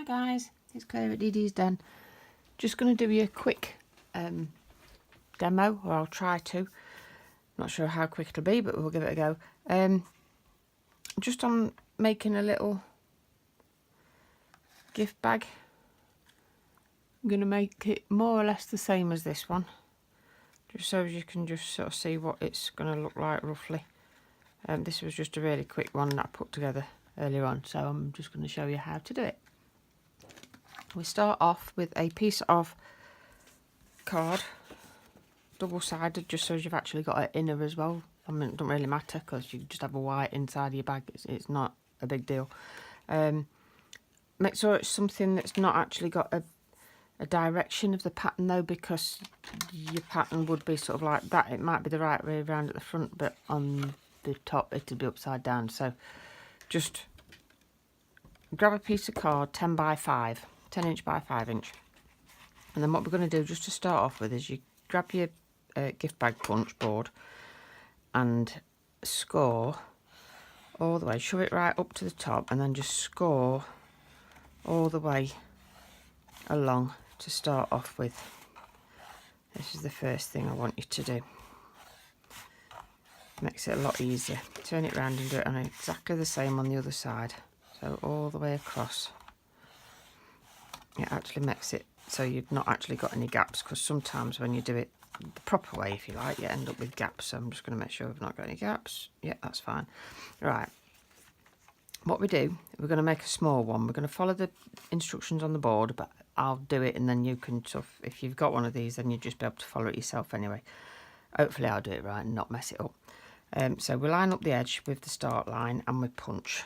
guys, it's Claire at Dee Dee's Den. Just going to do you a quick demo, or I'll try to. Not sure how quick it'll be, but we'll give it a go. Just on making a little gift bag. I'm going to make it more or less the same as this one, just so you can just sort of see what it's going to look like roughly. This was just a really quick one that I put together earlier on, so I'm just going to show you how to do it. We start off with a piece of card, double-sided, just so you've actually got an inner as well. I mean, it doesn't really matter because you just have a white inside of your bag. It's not a big deal. Make sure it's something that's not actually got a direction of the pattern though, because your pattern would be sort of like that. It might be the right way around at the front, but on the top it'll be upside down. So just grab a piece of card, 10 by 5, 10 inch by 5 inch. And then what we're going to do just to start off with is you grab your gift bag punch board and score all the way, shove it right up to the top, and then just score all the way along to start off with. This is the first thing I want you to do. Makes it a lot easier. Turn it round and do it on exactly the same on the other side. So all the way across. It actually makes it so you've not actually got any gaps, because sometimes when you do it the proper way, if you like, you end up with gaps. So I'm just going to make sure we've not got any gaps. Yeah, that's fine. Right. What we do, we're going to make a small one. We're going to follow the instructions on the board, but I'll do it and then you can sort of, if you've got one of these, then you'll just be able to follow it yourself anyway. Hopefully I'll do it right and not mess it up. So we line up the edge with the start line and we punch.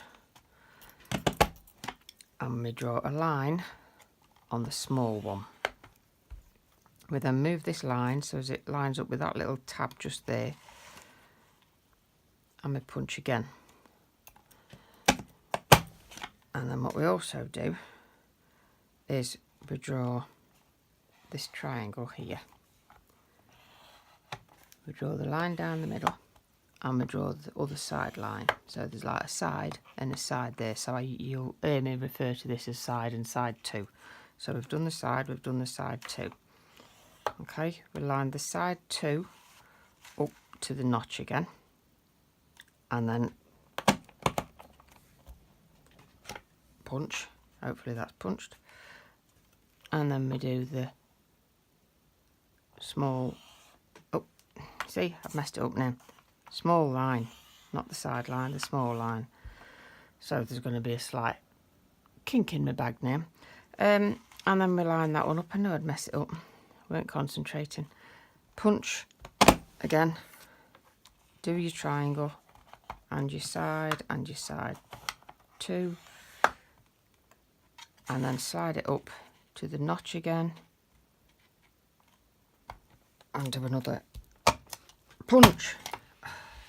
And we draw a line on the small one. We then move this line so as it lines up with that little tab just there. And we punch again. And then what we also do is we draw this triangle here. We draw the line down the middle and we draw the other side line. So there's like a side and a side there. So you'll hear me refer to this as side and side 2. So we've done the side, we've done the side 2. Okay, we line the side 2 up to the notch again. And then punch. Hopefully that's punched. And then we do the small, oh, see, I've messed it up now. Small line, not the side line, the small line. So there's going to be a slight kink in my bag now. And then we line that one up. I know I'd mess it up, weren't concentrating. Punch again, do your triangle and your side 2, and then slide it up to the notch again and do another punch.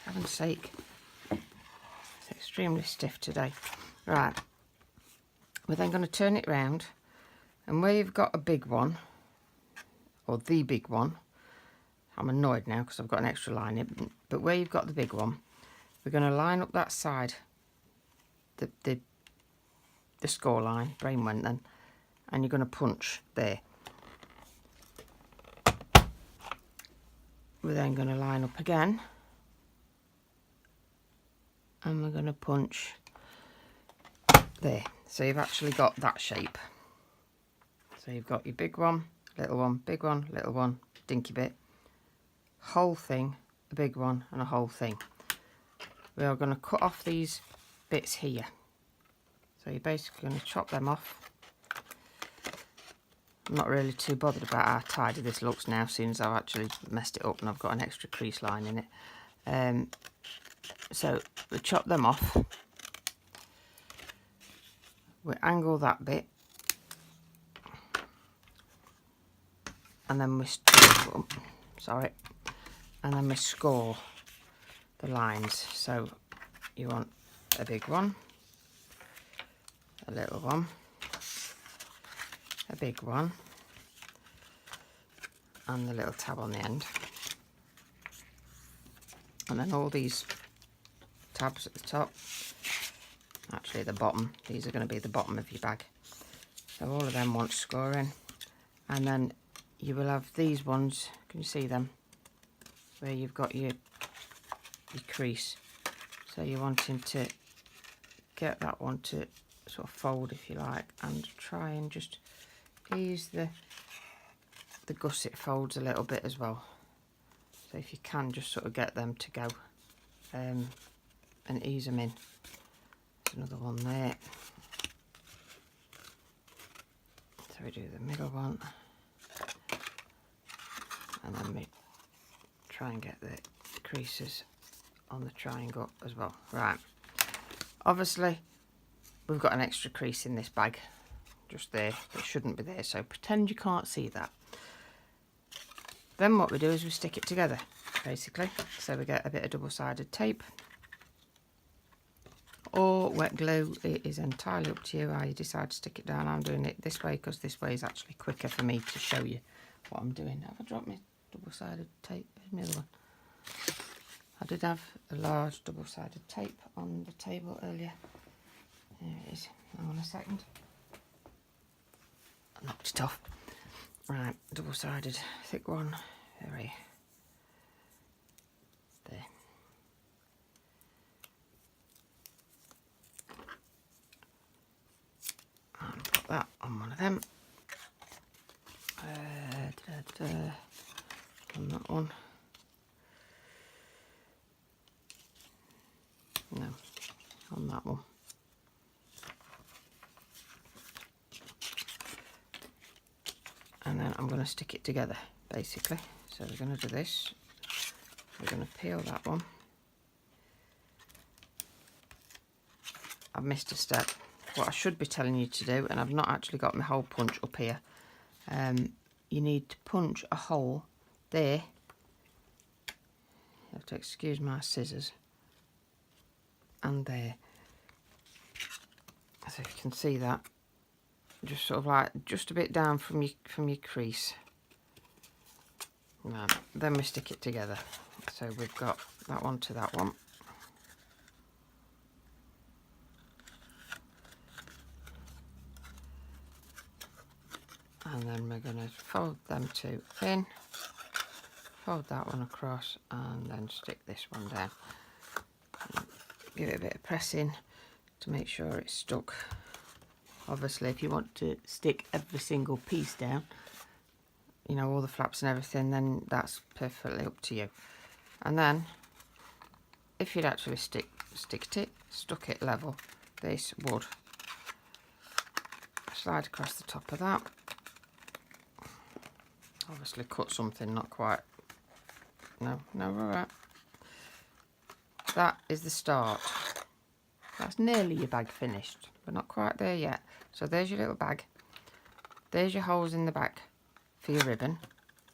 Heaven's sake, it's extremely stiff today. Right, we're then going to turn it round, and where you've got a big one, or the big one, I'm annoyed now because I've got an extra line in, but where you've got the big one, we're going to line up that side, the score line, brain went then, and you're going to punch there. We're then going to line up again, and we're going to punch there. So you've actually got that shape. So you've got your big one, little one, big one, little one, dinky bit, whole thing, a big one, and a whole thing. We are going to cut off these bits here. So you're basically going to chop them off. I'm not really too bothered about how tidy this looks now, since I've actually messed it up and I've got an extra crease line in it. So we chop them off. We angle that bit. And then we score the lines. So you want a big one, a little one, a big one, and the little tab on the end. And then all these tabs at the top, actually the bottom, these are going to be the bottom of your bag. So all of them want scoring. And then you will have these ones, can you see them? Where you've got your crease. So you're wanting to get that one to sort of fold, if you like, and try and just ease the gusset folds a little bit as well. So if you can, just sort of get them to go and ease them in. There's another one there. So we do the middle one, and then we try and get the creases on the triangle as well. Right, obviously we've got an extra crease in this bag just there. It shouldn't be there, so pretend you can't see that. Then what we do is we stick it together basically. So we get a bit of double-sided tape or wet glue. It is entirely up to you how you decide to stick it down. I'm doing it this way because this way is actually quicker for me to show you what I'm doing. Have I dropped my double-sided tape? Here's my other one. I did have a large double-sided tape on the table earlier. There it is. Hang on a second. I knocked it off. Right, double-sided, thick one. There. And put that on one of them. On that one. No, on that one. And then I'm going to stick it together basically. So we're going to do this. We're going to peel that one. I've missed a step. What I should be telling you to do, and I've not actually got my hole punch up here, you need to punch a hole there. You have to excuse my scissors. And there. So if you can see that, just sort of like just a bit down from your crease. Right, then we stick it together. So we've got that one to that one. And then we're going to fold them two in, fold that one across, and then stick this one down. And give it a bit of pressing to make sure it's stuck. Obviously, if you want to stick every single piece down, you know, all the flaps and everything, then that's perfectly up to you. And then, if you'd actually stuck it level, this would slide across the top of that. Obviously cut something, not quite. No, we're all right. That is the start. That's nearly your bag finished, but not quite there yet. So there's your little bag. There's your holes in the back for your ribbon.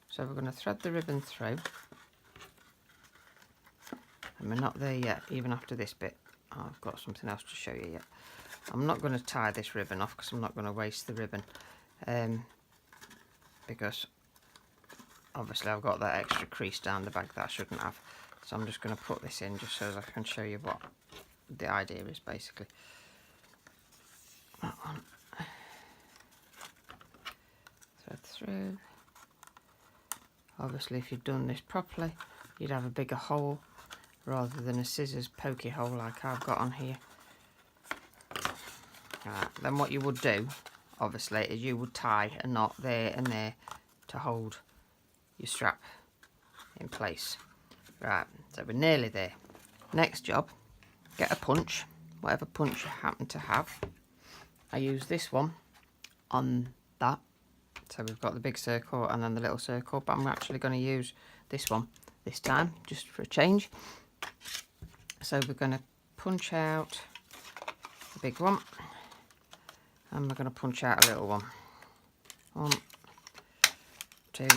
So we're going to thread the ribbon through. And we're not there yet, even after this bit. Oh, I've got something else to show you yet. I'm not going to tie this ribbon off because I'm not going to waste the ribbon. Because obviously I've got that extra crease down the back that I shouldn't have. So I'm just going to put this in just so as I can show you what the idea is basically. That one. Thread through. Obviously if you'd done this properly, you'd have a bigger hole rather than a scissors pokey hole like I've got on here. Right, then what you would do, obviously, is you would tie a knot there and there to hold your strap in place. Right, so we're nearly there. Next job, get a punch, whatever punch you happen to have. I use this one on that. So we've got the big circle and then the little circle, but I'm actually going to use this one this time, just for a change. So we're going to punch out the big one, and we're going to punch out a little one. 1, 2, and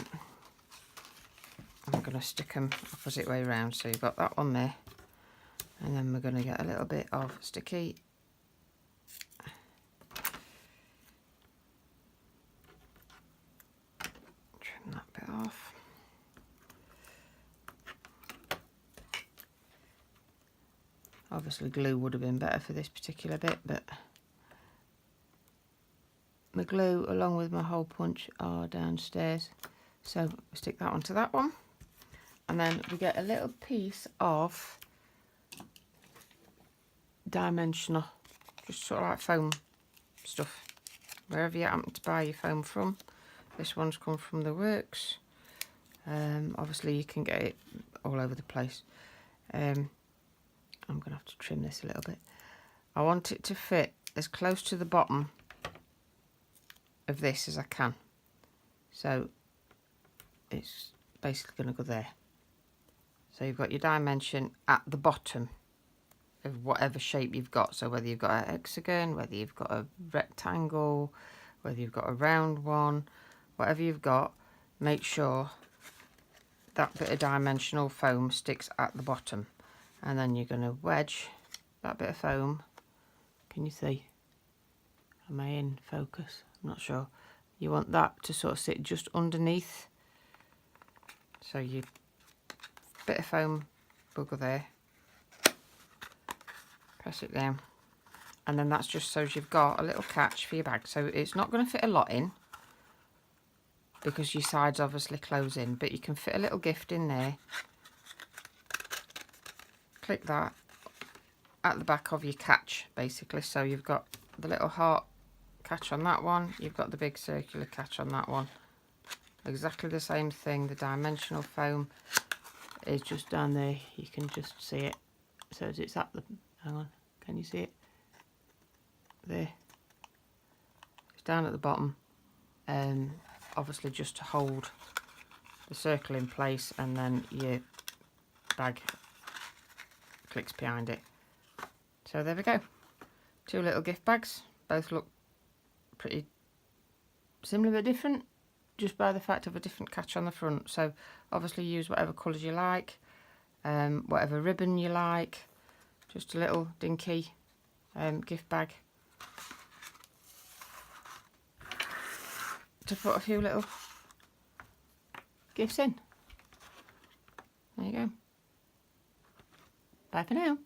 we're going to stick them opposite way round. So you've got that one there, and then we're going to get a little bit of sticky. Trim that bit off. Obviously glue would have been better for this particular bit, but my glue along with my hole punch are downstairs, so stick that onto that one, and then we get a little piece of dimensional, just sort of like foam stuff, wherever you happen to buy your foam from. This one's come from the works. Obviously you can get it all over the place. I'm gonna have to trim this a little bit. I want it to fit as close to the bottom of this as I can, so it's basically going to go there. So you've got your dimension at the bottom of whatever shape you've got, so whether you've got a hexagon, whether you've got a rectangle, whether you've got a round one, whatever you've got, make sure that bit of dimensional foam sticks at the bottom, and then you're going to wedge that bit of foam. Can you see? Am I in focus? I'm not sure. You want that to sort of sit just underneath, so your bit of foam will go there. Press it down, and then that's just so you've got a little catch for your bag. So it's not going to fit a lot in because your sides obviously close in, but you can fit a little gift in there. Click that at the back of your catch, basically. So you've got the little heart catch on that one, you've got the big circular catch on that one. Exactly the same thing. The dimensional foam is just down there, you can just see it. So it's at the, hang on, can you see it? There. It's down at the bottom, obviously just to hold the circle in place, and then your bag clicks behind it. So there we go. Two little gift bags. Both look pretty similar but different, just by the fact of a different catch on the front. So obviously use whatever colours you like, whatever ribbon you like. Just a little dinky gift bag to put a few little gifts in. There you go. Bye for now.